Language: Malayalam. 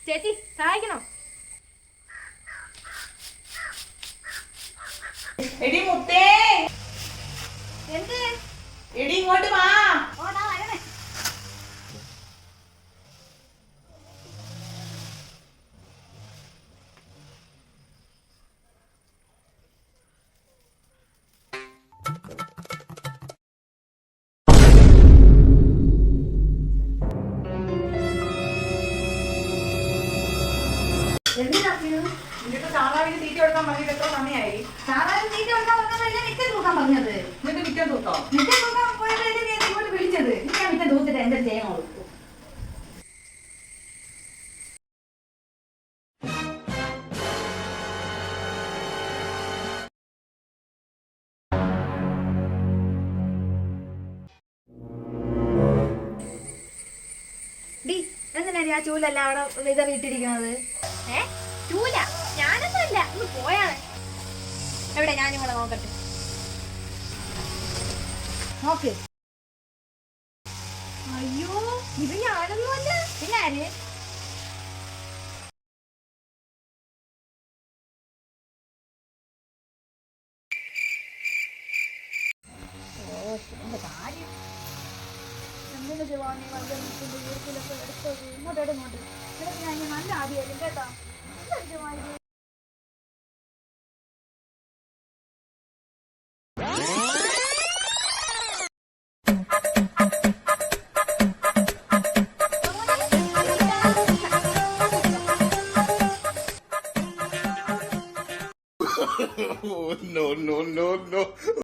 ചേച്ചി സഹായിക്കണോ? എടി മുത്തേ, എന്ത്? എടി ഇങ്ങോട്ട് വാ. എന്നിട്ട് താറാവിന് തീറ്റ കൊടുക്കാൻ പറഞ്ഞിട്ട് എത്ര സമയമായി? താറാവിന് തീറ്റ കൊടുക്കാൻ പറഞ്ഞതല്ല മിറ്റം തൂക്കാൻ പറഞ്ഞത്. എന്നിട്ട് മിറ്റം തൂത്തോ? മിറ്റം തൂക്കാൻ പോയതല്ലേ നീ ഇങ്ങോട്ട് വിളിച്ചത്? ഞാൻ മിറ്റം തൂത്തിട്ട് എന്താ ചെയ്യണോ? എന്തിനാ ആ ചൂലല്ല അവിടെ വിതറിയിട്ടിരിക്കുന്നത്? ചൂല ഞാനൊന്നും അല്ല, ഒന്ന് പോയാണ്. എവിടെ? ഞാനും കൂടെ നോക്കട്ടെ. നോക്ക്. അയ്യോ, ഇത് ഞാനൊന്നുമല്ല. പിന്നെ ആര്? കാര്യം എന്തിനു ജവാനി നല്ല നിൽക്കുന്ന വീട്ടിലൊക്കെ എടുത്തത് ഇങ്ങോട്ട് ഞാൻ നല്ല ആദ്യമായിരുന്നു കേട്ടോ. No, no, no, no.